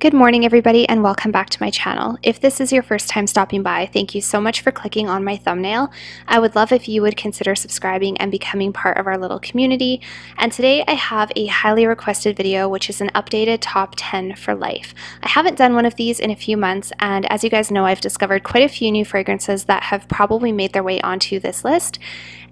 Good morning, everybody, and welcome back to my channel. If this is your first time stopping by, thank you so much for clicking on my thumbnail. I would love if you would consider subscribing and becoming part of our little community. And today I have a highly requested video, which is an updated top 10 for life. I haven't done one of these in a few months, and as you guys know, I've discovered quite a few new fragrances that have probably made their way onto this list.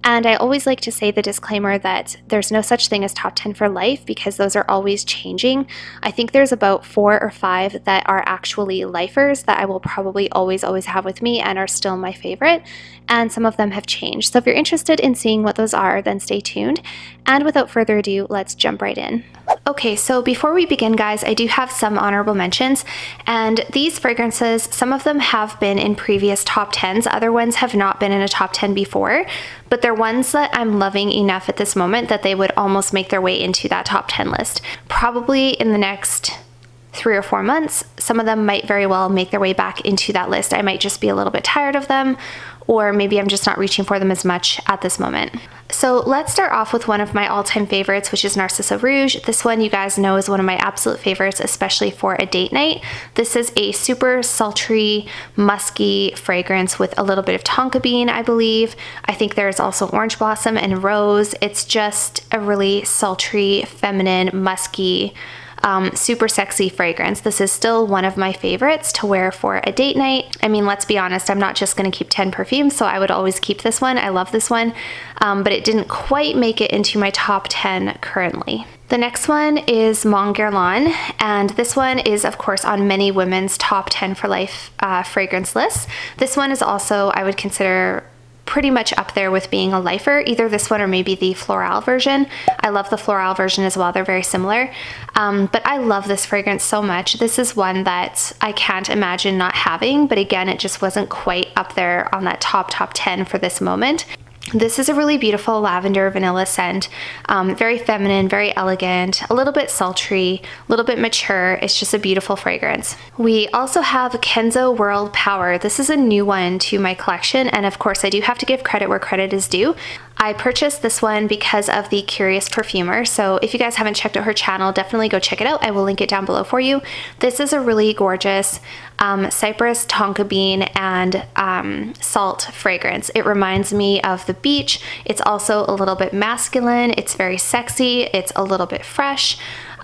And I always like to say the disclaimer that there's no such thing as top 10 for life because those are always changing. I think there's about 4 or 5 that are actually lifers that I will probably always have with me and are still my favorite. And some of them have changed. So if you're interested in seeing what those are, then stay tuned. And without further ado, let's jump right in. Okay, so before we begin, guys, I do have some honorable mentions, and these fragrances, some of them have been in previous top 10s, other ones have not been in a top 10 before, but they're ones that I'm loving enough at this moment that they would almost make their way into that top 10 list. Probably in the next 3 or 4 months, some of them might very well make their way back into that list. I might just be a little bit tired of them, or maybe I'm just not reaching for them as much at this moment. So let's start off with one of my all-time favorites, which is Narcissa Rouge. This one you guys know is one of my absolute favorites, especially for a date night. This is a super sultry, musky fragrance with a little bit of tonka bean, I believe. I think there's also orange blossom and rose. It's just a really sultry, feminine, musky, super sexy fragrance. This is still one of my favorites to wear for a date night. I mean, let's be honest, I'm not just going to keep 10 perfumes, so I would always keep this one. I love this one, but it didn't quite make it into my top 10 currently. The next one is Mon Guerlain, and this one is, of course, on many women's top 10 for life fragrance lists. This one is also, I would consider, pretty much up there with being a lifer, either this one or maybe the floral version. I love the floral version as well, they're very similar. But I love this fragrance so much. This is one that I can't imagine not having, but again, it just wasn't quite up there on that top 10 for this moment. This is a really beautiful lavender vanilla scent, very feminine, very elegant, a little bit sultry, a little bit mature. It's just a beautiful fragrance. We also have Kenzo World Power. This is a new one to my collection, and of course I do have to give credit where credit is due. I purchased this one because of the Curious Perfumer, so if you guys haven't checked out her channel, definitely go check it out. I will link it down below for you. This is a really gorgeous cypress, tonka bean, and salt fragrance. It reminds me of the beach. It's also a little bit masculine. It's very sexy. It's a little bit fresh.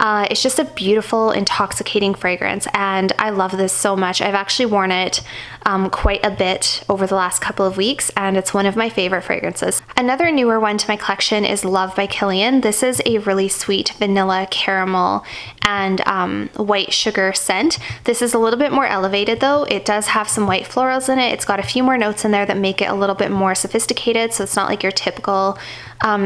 It's just a beautiful, intoxicating fragrance, and I love this so much. I've actually worn it quite a bit over the last couple of weeks, and it's one of my favorite fragrances. Another newer one to my collection is Love by Kilian. This is a really sweet vanilla, caramel, and white sugar scent. This is a little bit more elevated though. It does have some white florals in it. It's got a few more notes in there that make it a little bit more sophisticated, so it's not like your typical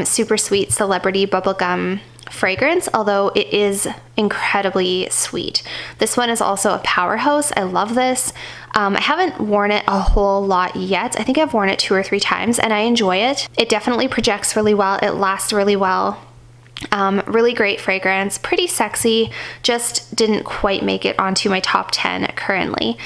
super sweet celebrity bubblegum fragrance, although it is incredibly sweet. This one is also a powerhouse. I love this. I haven't worn it a whole lot yet. I think I've worn it 2 or 3 times and I enjoy it. It definitely projects really well. It lasts really well. Really great fragrance, pretty sexy, just didn't quite make it onto my top 10 currently.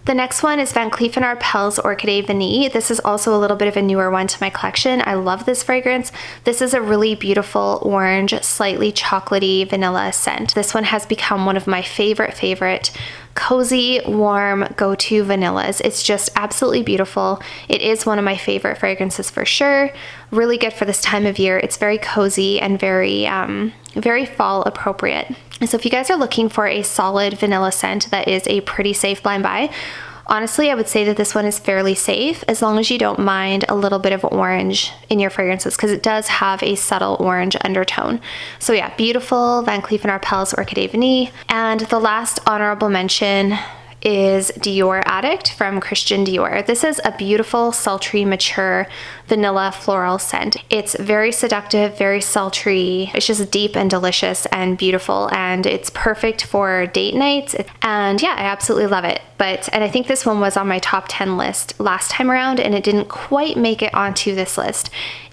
The next one is Van Cleef & Arpels Orchidee Vanille. This is also a little bit of a newer one to my collection. I love this fragrance. This is a really beautiful orange, slightly chocolatey vanilla scent. This one has become one of my favorite cozy, warm, go-to vanillas. It's just absolutely beautiful. It is one of my favorite fragrances for sure. Really good for this time of year. It's very cozy and very fall appropriate. So if you guys are looking for a solid vanilla scent that is a pretty safe blind buy, honestly, I would say that this one is fairly safe as long as you don't mind a little bit of orange in your fragrances, because it does have a subtle orange undertone. So yeah, beautiful Van Cleef & Arpels Orchidee Vanille. And the last honorable mention is Dior Addict from Christian Dior. This is a beautiful, sultry, mature vanilla floral scent. It's very seductive, very sultry. It's just deep and delicious and beautiful, and it's perfect for date nights. And yeah, I absolutely love it. And I think this one was on my top 10 list last time around, and it didn't quite make it onto this list.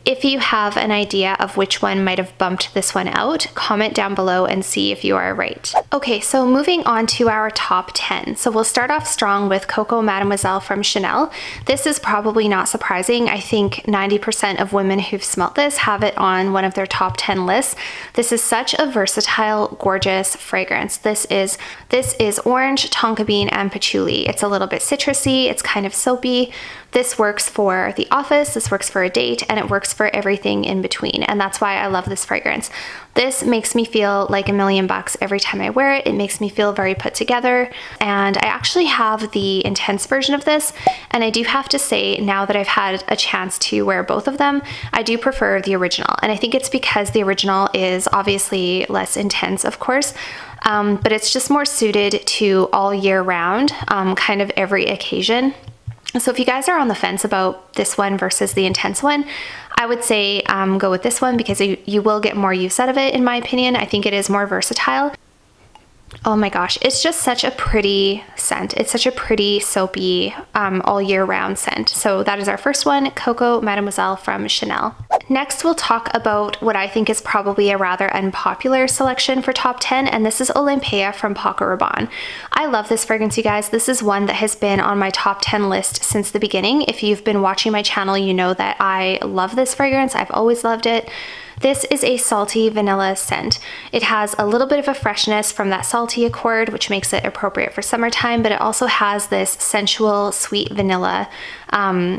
If you have an idea of which one might have bumped this one out, comment down below and see if you are right. Okay, so moving on to our top 10. So we'll start off strong with Coco Mademoiselle from Chanel. This is probably not surprising. I think 90% of women who've smelt this have it on one of their top 10 lists. This is such a versatile, gorgeous fragrance. This is orange, tonka bean, and patchouli. It's a little bit citrusy, it's kind of soapy. This works for the office, this works for a date, and it works for everything in between. And that's why I love this fragrance. This makes me feel like $1,000,000 every time I wear it. It makes me feel very put together. And I actually have the intense version of this. And I do have to say, now that I've had a chance to wear both of them, I do prefer the original. And I think it's because the original is obviously less intense, of course. But it's just more suited to all year round, kind of every occasion. So if you guys are on the fence about this one versus the intense one, I would say go with this one because you will get more use out of it, in my opinion. I think it is more versatile. Oh my gosh, it's just such a pretty scent. It's such a pretty soapy all year round scent. So that is our first one, Coco Mademoiselle from Chanel. Next, we'll talk about what I think is probably a rather unpopular selection for top 10, and this is Olympea from Paco Rabanne. I love this fragrance, you guys. This is one that has been on my top 10 list since the beginning. If you've been watching my channel, you know that I love this fragrance. I've always loved it. This is a salty vanilla scent. It has a little bit of a freshness from that salty accord, which makes it appropriate for summertime, but it also has this sensual, sweet vanilla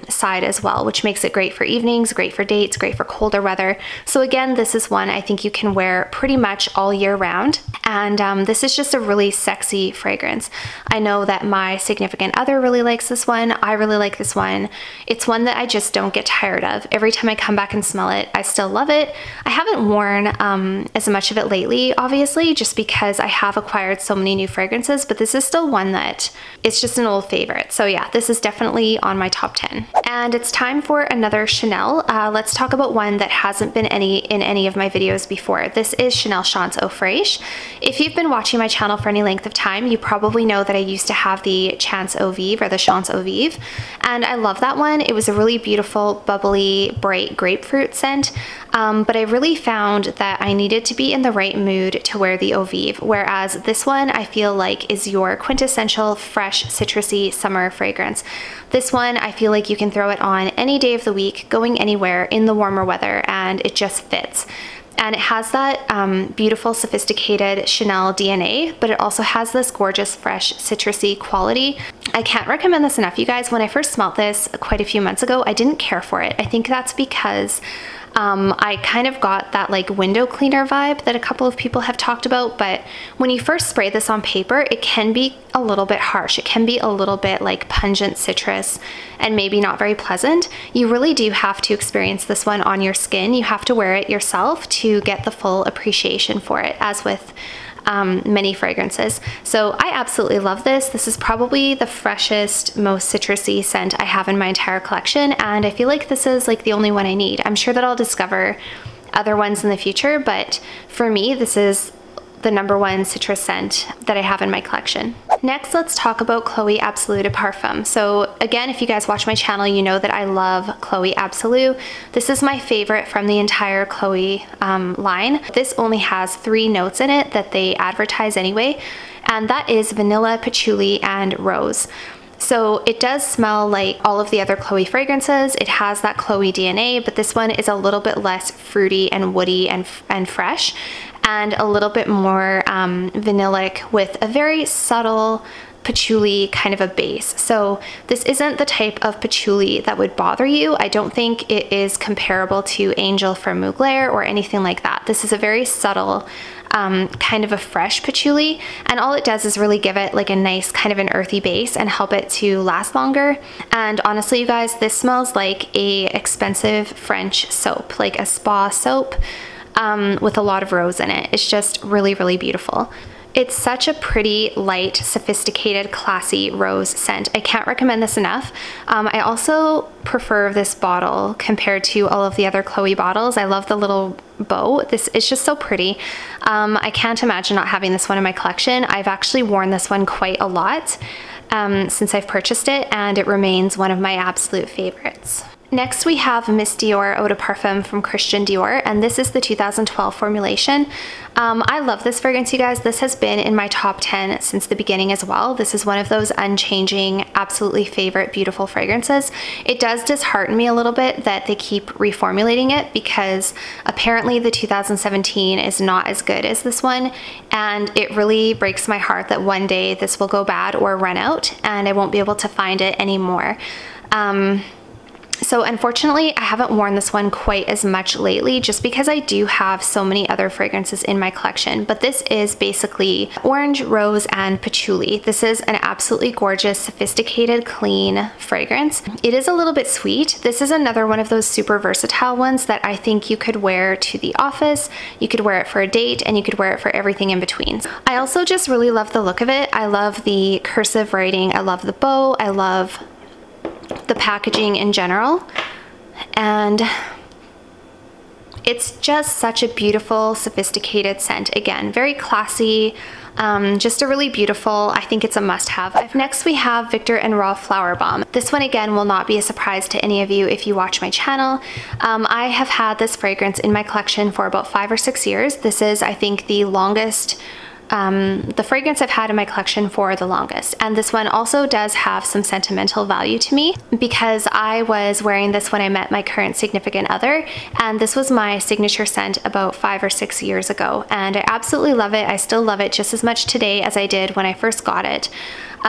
side as well, which makes it great for evenings, great for dates, great for colder weather. So again, this is one I think you can wear pretty much all year round. And this is just a really sexy fragrance. I know that my significant other really likes this one. I really like this one. It's one that I just don't get tired of. Every time I come back and smell it, I still love it. I haven't worn as much of it lately, obviously, just because I have acquired so many new fragrances, but this is still one that it's just an old favorite. So yeah, this is definitely on my top 10. And it's time for another Chanel. Let's talk about one that hasn't been in any of my videos before. This is Chanel Chance Eau Fraiche. If you've been watching my channel for any length of time, you probably know that I used to have the Chance Eau Vive or the Chance Eau Vive, and I love that one. It was a really beautiful, bubbly, bright grapefruit scent. But I really found that I needed to be in the right mood to wear the Eau Vive, whereas this one I feel like is your quintessential fresh citrusy summer fragrance. This one I feel like you can throw it on any day of the week, going anywhere in the warmer weather, and it just fits. And it has that beautiful, sophisticated Chanel DNA, but it also has this gorgeous, fresh, citrusy quality. I can't recommend this enough, you guys. When I first smelled this quite a few months ago, I didn't care for it. I think that's because I kind of got that like window cleaner vibe that a couple of people have talked about, but when you first spray this on paper, it can be a little bit harsh. It can be a little bit like pungent citrus and maybe not very pleasant. You really do have to experience this one on your skin. You have to wear it yourself to get the full appreciation for it, as with many fragrances. So I absolutely love this. This is probably the freshest, most citrusy scent I have in my entire collection, and I feel like this is like the only one I need. I'm sure that I'll discover other ones in the future, but for me, this is the #1 citrus scent that I have in my collection. Next, let's talk about Chloe Absolue de Parfum. So again, if you guys watch my channel, you know that I love Chloe Absolue. This is my favorite from the entire Chloe line. This only has 3 notes in it that they advertise anyway, and that is vanilla, patchouli, and rose. So it does smell like all of the other Chloe fragrances. It has that Chloe DNA, but this one is a little bit less fruity and woody and fresh, and a little bit more vanillic with a very subtle patchouli kind of a base. So this isn't the type of patchouli that would bother you. I don't think it is comparable to Angel from Mugler or anything like that. This is a very subtle kind of a fresh patchouli, and all it does is really give it like a nice kind of an earthy base and help it to last longer. And honestly, you guys, this smells like a expensive French soap, like a spa soap with a lot of rose in it. It's just really, really beautiful. It's such a pretty, light, sophisticated, classy rose scent. I can't recommend this enough. I also prefer this bottle compared to all of the other Chloe bottles. I love the little bow. This is just so pretty. I can't imagine not having this one in my collection. I've actually worn this one quite a lot since I've purchased it, and it remains one of my absolute favorites. Next, we have Miss Dior Eau de Parfum from Christian Dior, and this is the 2012 formulation. I love this fragrance, you guys. This has been in my top 10 since the beginning as well. This is one of those unchanging, absolutely favorite, beautiful fragrances. It does dishearten me a little bit that they keep reformulating it because apparently the 2017 is not as good as this one, and it really breaks my heart that one day this will go bad or run out and I won't be able to find it anymore. So unfortunately, I haven't worn this one quite as much lately just because I do have so many other fragrances in my collection, but this is basically orange, rose, and patchouli. This is an absolutely gorgeous, sophisticated, clean fragrance. It is a little bit sweet. This is another one of those super versatile ones that I think you could wear to the office, you could wear it for a date, and you could wear it for everything in between. I also just really love the look of it. I love the cursive writing. I love the bow. I love the packaging in general, and it's just such a beautiful, sophisticated scent. Again, very classy, just a really beautiful, I think it's a must-have. Next, we have Viktor & Rolf Flower Bomb. This one, again, will not be a surprise to any of you if you watch my channel. I have had this fragrance in my collection for about 5 or 6 years. This is, I think, the longest the fragrance I've had in my collection for the longest. And this one also does have some sentimental value to me because I was wearing this when I met my current significant other, and this was my signature scent about 5 or 6 years ago, and I absolutely love it. I still love it just as much today as I did when I first got it.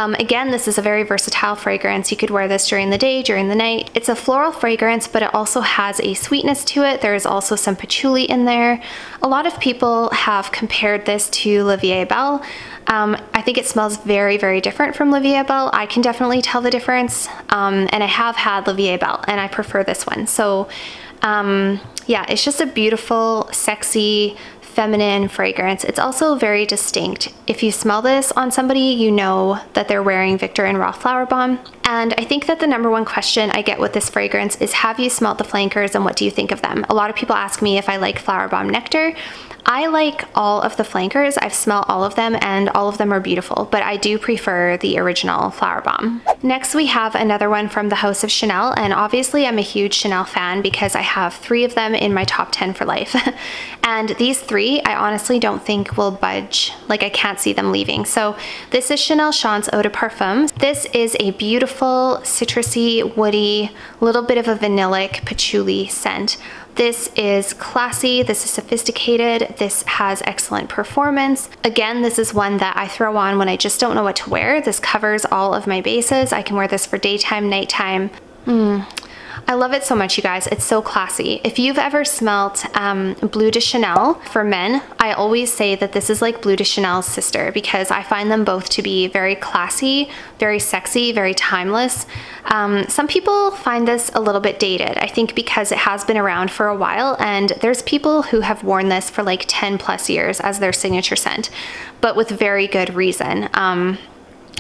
Again, this is a very versatile fragrance. You could wear this during the day, during the night. It's a floral fragrance, but it also has a sweetness to it. There is also some patchouli in there. A lot of people have compared this to La Vie Belle. I think it smells very, very different from La Vie Belle. I can definitely tell the difference, and I have had La Vie Belle, and I prefer this one. So yeah, it's just a beautiful, sexy, feminine fragrance. It's also very distinct. If you smell this on somebody, you know that they're wearing Viktor & Rolf Flower Bomb. And I think that the #1 question I get with this fragrance is, have you smelled the flankers and what do you think of them? A lot of people ask me if I like Flower Bomb Nectar. I like all of the flankers. I've smelled all of them and all of them are beautiful, but I do prefer the original Flower Bomb. Next, we have another one from the House of Chanel, and obviously I'm a huge Chanel fan because I have 3 of them in my top 10 for life. And these 3, I honestly don't think will budge. Like, I can't see them leaving. So this is Chanel Chance Eau de Parfum. This is a beautiful, citrusy, woody, little bit of a vanillic patchouli scent. This is classy, this is sophisticated, this has excellent performance. Again, this is one that I throw on when I just don't know what to wear. This covers all of my bases. I can wear this for daytime, nighttime. I love it so much, you guys. It's so classy. If you've ever smelt Bleu de Chanel for men, I always say that this is like Bleu de Chanel's sister because I find them both to be very classy, very sexy, very timeless. Some people find this a little bit dated, I think because it has been around for a while, and there's people who have worn this for like 10+ years as their signature scent, but with very good reason.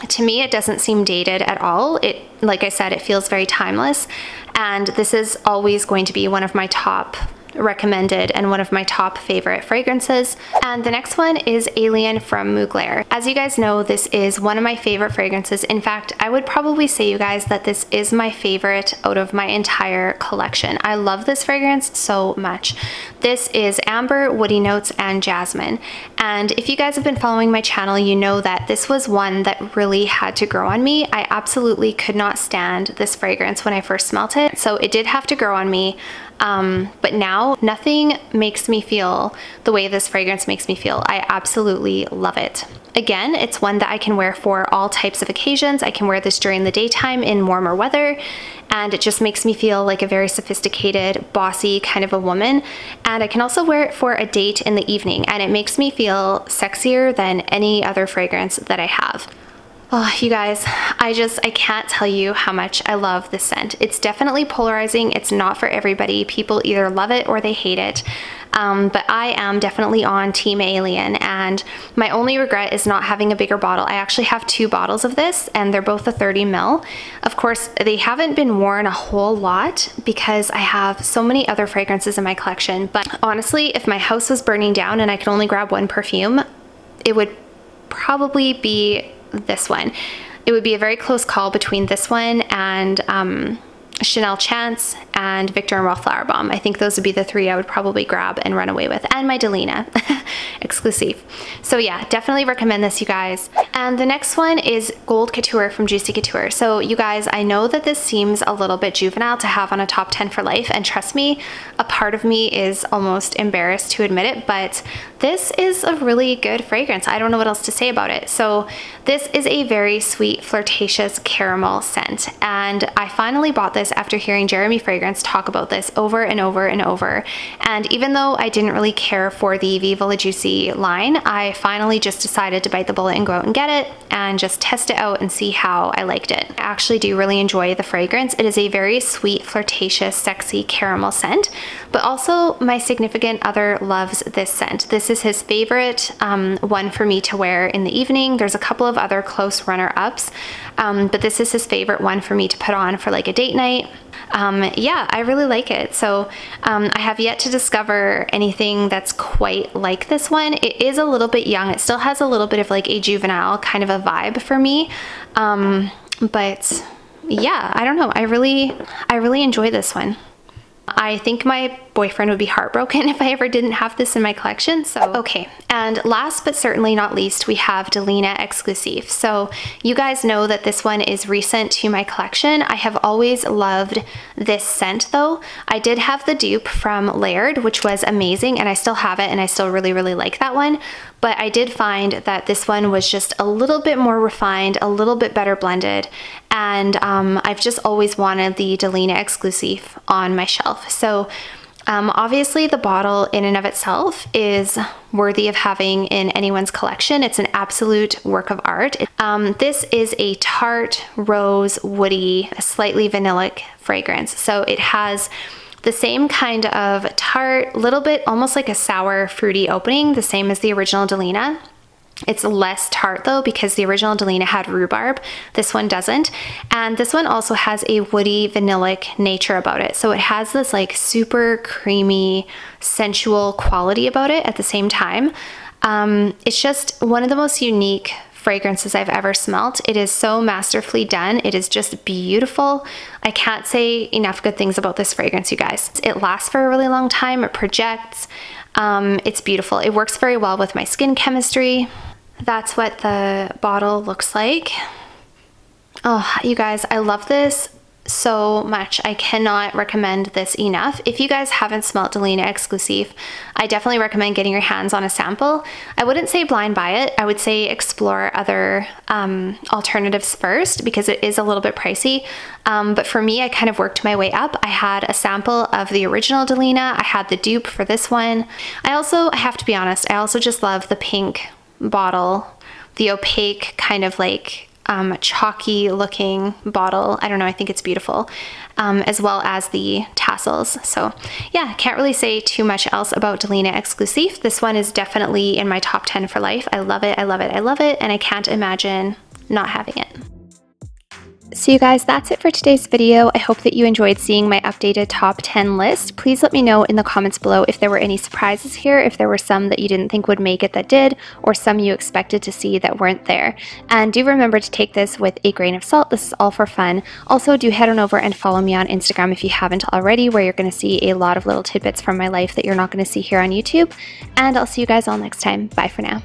To me, it doesn't seem dated at all. Like I said, it feels very timeless, and this is always going to be one of my top recommended and one of my top favorite fragrances. And the next one is Alien from Mugler. As you guys know, this is one of my favorite fragrances. In fact, I would probably say, you guys, that this is my favorite out of my entire collection. I love this fragrance so much. This is amber, woody notes, and jasmine. And if you guys have been following my channel, you know that this was one that really had to grow on me. I absolutely could not stand this fragrance when I first smelt it, so it did have to grow on me. But now nothing makes me feel the way this fragrance makes me feel. I absolutely love it. Again, it's one that I can wear for all types of occasions. I can wear this during the daytime in warmer weather, and it just makes me feel like a very sophisticated, bossy kind of a woman. And I can also wear it for a date in the evening, and it makes me feel sexier than any other fragrance that I have. Oh, you guys, I can't tell you how much I love this scent. It's definitely polarizing. It's not for everybody. People either love it or they hate it. But I am definitely on Team Alien, and my only regret is not having a bigger bottle. I actually have 2 bottles of this, and they're both a 30 ml. Of course, they haven't been worn a whole lot because I have so many other fragrances in my collection. But honestly, if my house was burning down and I could only grab one perfume, it would probably be this one. It would be a very close call between this one and Chanel Chance and Viktor and Rolf Flower Bomb. I think those would be the three I would probably grab and run away with, and my Delina exclusive. So yeah, definitely recommend this, you guys. And the next one is Gold Couture from Juicy Couture. So you guys, I know that this seems a little bit juvenile to have on a top 10 for life, and trust me, a part of me is almost embarrassed to admit it, but this is a really good fragrance. I don't know what else to say about it. So this is a very sweet, flirtatious caramel scent, and I finally bought this after hearing Jeremy Fragrance talk about this over and over and over. And even though I didn't really care for the Viva La Juicy line, I finally just decided to bite the bullet and go out and get it and just test it out and see how I liked it. I actually do really enjoy the fragrance. It is a very sweet, flirtatious, sexy caramel scent, but also my significant other loves this scent. This is his favorite one for me to wear in the evening. There's a couple of other close runner-ups, but this is his favorite one for me to put on for like a date night. Yeah, I really like it. So I have yet to discover anything that's quite like this one. It is a little bit young. It still has a little bit of like a juvenile kind of a vibe for me. But yeah, I don't know. I really enjoy this one. I think my boyfriend would be heartbroken if I ever didn't have this in my collection. So okay, and last but certainly not least, we have Delina Exclusive. So you guys know that this one is recent to my collection. I have always loved this scent though. I did have the dupe from Layered, which was amazing, and I still have it, and I still really like that one. But I did find that this one was just a little bit more refined, a little bit better blended, and I've just always wanted the Delina Exclusive on my shelf. So obviously the bottle in and of itself is worthy of having in anyone's collection. It's an absolute work of art. This is a tart, rose, woody, slightly vanillic fragrance. So it has the same kind of tart, little bit almost like a sour, fruity opening, the same as the original Delina. It's less tart though, because the original Delina had rhubarb. This one doesn't. And this one also has a woody, vanillic nature about it. So it has this like super creamy, sensual quality about it at the same time. It's just one of the most unique fragrances I've ever smelt. It is so masterfully done. It is just beautiful. I can't say enough good things about this fragrance, you guys. It lasts for a really long time. It projects. It's beautiful. It works very well with my skin chemistry. That's what the bottle looks like. Oh, you guys, I love this so much. I cannot recommend this enough. If you guys haven't smelt Delina Exclusive, I definitely recommend getting your hands on a sample. I wouldn't say blind buy it. I would say explore other alternatives first, because it is a little bit pricey. But for me, I kind of worked my way up. I had a sample of the original Delina. I had the dupe for this one. I have to be honest, I also just love the pink bottle, the opaque kind of like chalky looking bottle. I don't know, I think it's beautiful, as well as the tassels. So yeah, can't really say too much else about Delina Exclusive. This one is definitely in my top 10 for life. I love it, I love it, I love it, and I can't imagine not having it. So you guys, that's it for today's video. I hope that you enjoyed seeing my updated top 10 list. Please let me know in the comments below if there were any surprises here, if there were some that you didn't think would make it that did, or some you expected to see that weren't there. And do remember to take this with a grain of salt. This is all for fun. Also, do head on over and follow me on Instagram if you haven't already, where you're going to see a lot of little tidbits from my life that you're not going to see here on YouTube. And I'll see you guys all next time. Bye for now.